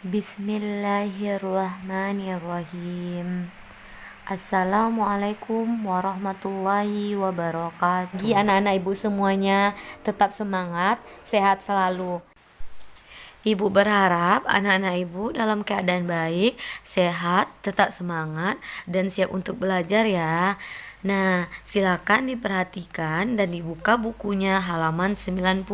Bismillahirrahmanirrahim. Assalamualaikum warahmatullahi wabarakatuh. Bagi anak-anak ibu semuanya, tetap semangat, sehat selalu. Ibu berharap anak-anak ibu dalam keadaan baik, sehat, tetap semangat, dan siap untuk belajar ya. Nah, silakan diperhatikan dan dibuka bukunya halaman 90.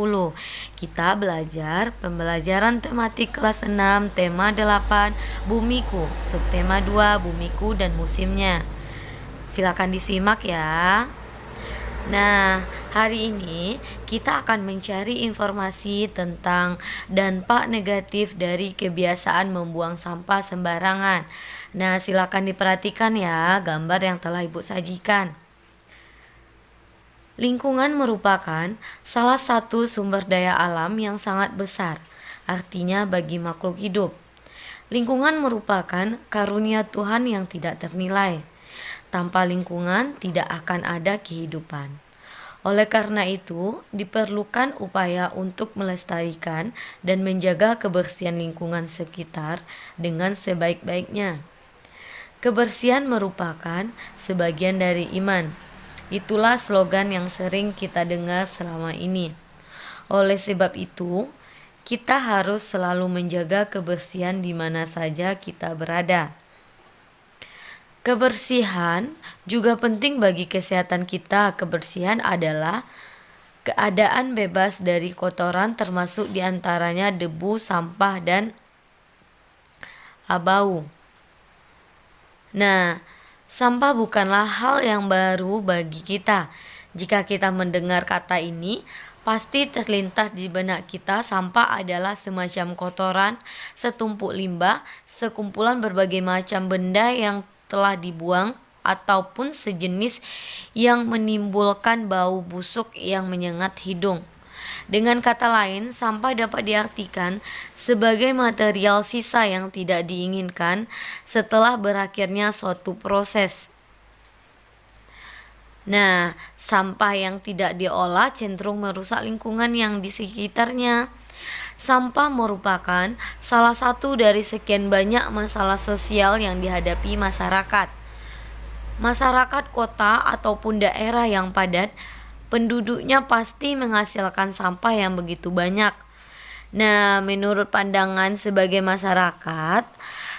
Kita belajar pembelajaran tematik kelas 6, tema 8, Bumiku, subtema 2, Bumiku dan musimnya. Silakan disimak ya. Nah, hari ini kita akan mencari informasi tentang dampak negatif dari kebiasaan membuang sampah sembarangan. Nah, silakan diperhatikan ya gambar yang telah Ibu sajikan. Lingkungan merupakan salah satu sumber daya alam yang sangat besar, artinya bagi makhluk hidup. Lingkungan merupakan karunia Tuhan yang tidak ternilai. Tanpa lingkungan tidak akan ada kehidupan. Oleh karena itu, diperlukan upaya untuk melestarikan dan menjaga kebersihan lingkungan sekitar dengan sebaik-baiknya. Kebersihan merupakan sebagian dari iman. Itulah slogan yang sering kita dengar selama ini. Oleh sebab itu, kita harus selalu menjaga kebersihan di mana saja kita berada. Kebersihan juga penting bagi kesehatan kita. Kebersihan adalah keadaan bebas dari kotoran termasuk diantaranya debu, sampah, dan bau. Nah, sampah bukanlah hal yang baru bagi kita. Jika kita mendengar kata ini, pasti terlintas di benak kita sampah adalah semacam kotoran, setumpuk limbah, sekumpulan berbagai macam benda yang telah dibuang ataupun sejenis yang menimbulkan bau busuk yang menyengat hidung. Dengan kata lain, sampah dapat diartikan sebagai material sisa yang tidak diinginkan setelah berakhirnya suatu proses. Nah, sampah yang tidak diolah cenderung merusak lingkungan yang di sekitarnya. Sampah merupakan salah satu dari sekian banyak masalah sosial yang dihadapi masyarakat. Masyarakat kota ataupun daerah yang padat, penduduknya pasti menghasilkan sampah yang begitu banyak. Nah, menurut pandangan sebagai masyarakat,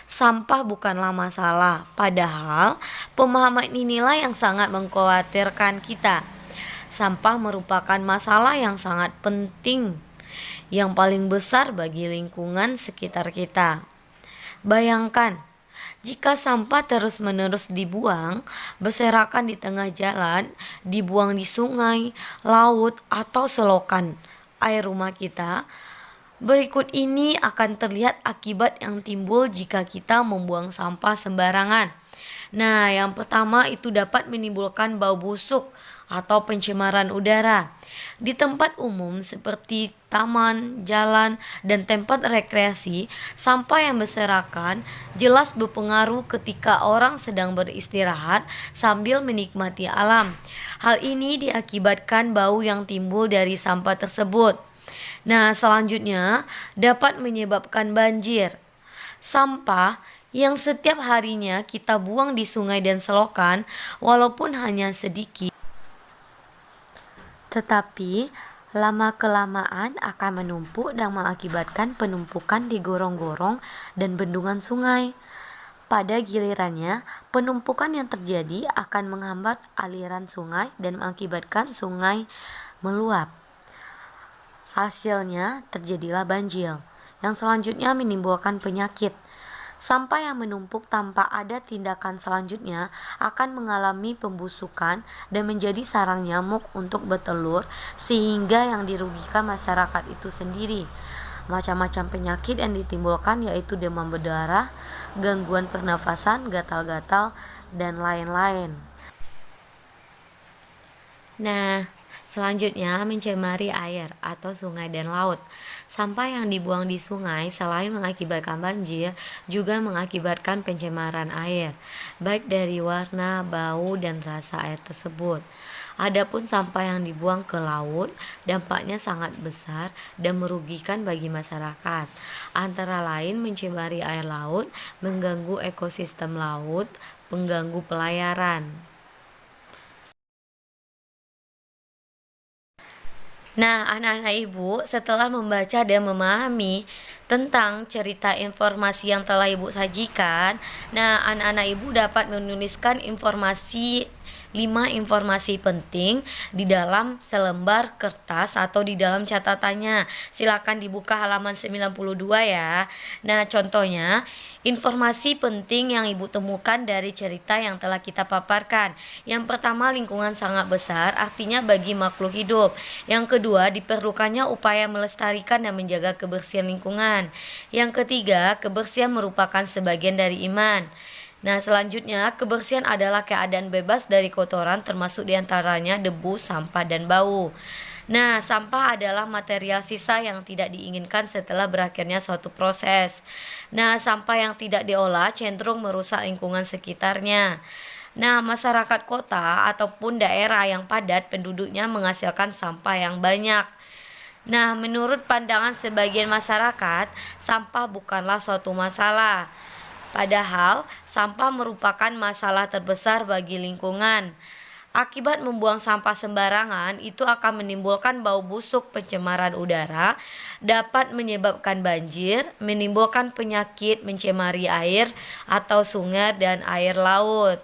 sampah bukanlah masalah. Padahal, pemahaman inilah yang sangat mengkhawatirkan kita. Sampah merupakan masalah yang sangat penting, yang paling besar bagi lingkungan sekitar kita. Bayangkan, jika sampah terus-menerus dibuang, berserakan di tengah jalan, dibuang di sungai, laut, atau selokan air rumah kita, berikut ini akan terlihat akibat yang timbul jika kita membuang sampah sembarangan. Nah, yang pertama itu dapat menimbulkan bau busuk atau pencemaran udara. Di tempat umum seperti taman, jalan, dan tempat rekreasi, sampah yang berserakan jelas berpengaruh ketika orang sedang beristirahat sambil menikmati alam. Hal ini diakibatkan bau yang timbul dari sampah tersebut. Nah, selanjutnya dapat menyebabkan banjir. Sampah yang setiap harinya kita buang di sungai dan selokan, walaupun hanya sedikit, tetapi lama-kelamaan akan menumpuk dan mengakibatkan penumpukan di gorong-gorong dan bendungan sungai. Pada gilirannya, penumpukan yang terjadi akan menghambat aliran sungai dan mengakibatkan sungai meluap. Hasilnya terjadilah banjir, yang selanjutnya menimbulkan penyakit. Sampah yang menumpuk tanpa ada tindakan selanjutnya akan mengalami pembusukan dan menjadi sarang nyamuk untuk bertelur, sehingga yang dirugikan masyarakat itu sendiri. Macam-macam penyakit yang ditimbulkan yaitu demam berdarah, gangguan pernafasan, gatal-gatal, dan lain-lain. Nah, selanjutnya mencemari air atau sungai dan laut. Sampah yang dibuang di sungai selain mengakibatkan banjir, juga mengakibatkan pencemaran air, baik dari warna, bau, dan rasa air tersebut. Adapun sampah yang dibuang ke laut dampaknya sangat besar dan merugikan bagi masyarakat. Antara lain mencemari air laut, mengganggu ekosistem laut, mengganggu pelayaran. Nah, anak-anak ibu, setelah membaca dan memahami tentang cerita informasi yang telah ibu sajikan, nah anak-anak ibu dapat menuliskan 5 informasi penting di dalam selembar kertas atau di dalam catatannya. Silakan dibuka halaman 92 ya. Nah, contohnya informasi penting yang ibu temukan dari cerita yang telah kita paparkan. Yang pertama, lingkungan sangat besar, artinya bagi makhluk hidup. Yang kedua, diperlukannya upaya melestarikan dan menjaga kebersihan lingkungan. Yang ketiga, kebersihan merupakan sebagian dari iman. Nah, selanjutnya, kebersihan adalah keadaan bebas dari kotoran termasuk diantaranya debu, sampah, dan bau. Nah, sampah adalah material sisa yang tidak diinginkan setelah berakhirnya suatu proses. Nah, sampah yang tidak diolah cenderung merusak lingkungan sekitarnya. Nah, masyarakat kota ataupun daerah yang padat penduduknya menghasilkan sampah yang banyak. Nah, menurut pandangan sebagian masyarakat, sampah bukanlah suatu masalah. Padahal, sampah merupakan masalah terbesar bagi lingkungan. Akibat membuang sampah sembarangan itu akan menimbulkan bau busuk, pencemaran udara, dapat menyebabkan banjir, menimbulkan penyakit, mencemari air atau sungai dan air laut.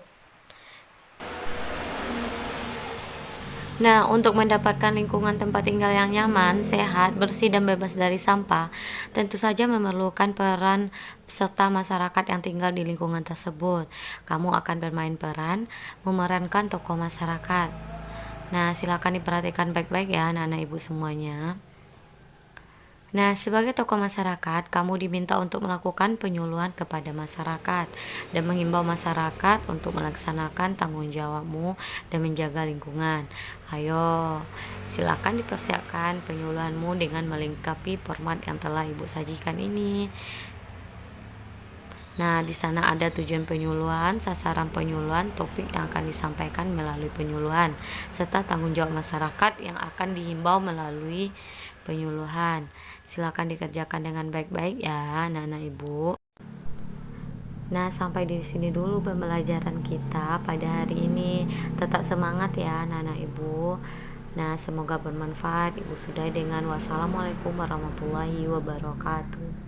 Nah, untuk mendapatkan lingkungan tempat tinggal yang nyaman, sehat, bersih, dan bebas dari sampah, tentu saja memerlukan peran serta masyarakat yang tinggal di lingkungan tersebut. Kamu akan bermain peran memerankan tokoh masyarakat. Nah, silakan diperhatikan baik-baik ya anak-anak ibu semuanya. Nah, sebagai tokoh masyarakat, kamu diminta untuk melakukan penyuluhan kepada masyarakat dan mengimbau masyarakat untuk melaksanakan tanggung jawabmu dan menjaga lingkungan. Ayo, silakan dipersiapkan penyuluhanmu dengan melengkapi format yang telah Ibu sajikan ini. Nah, di sana ada tujuan penyuluhan, sasaran penyuluhan, topik yang akan disampaikan melalui penyuluhan, serta tanggung jawab masyarakat yang akan dihimbau melalui penyuluhan. Silakan dikerjakan dengan baik-baik ya, anak-anak ibu. Nah, sampai di sini dulu pembelajaran kita pada hari ini. Tetap semangat ya, anak-anak ibu. Nah, semoga bermanfaat. Ibu sudah dengan wassalamualaikum warahmatullahi wabarakatuh.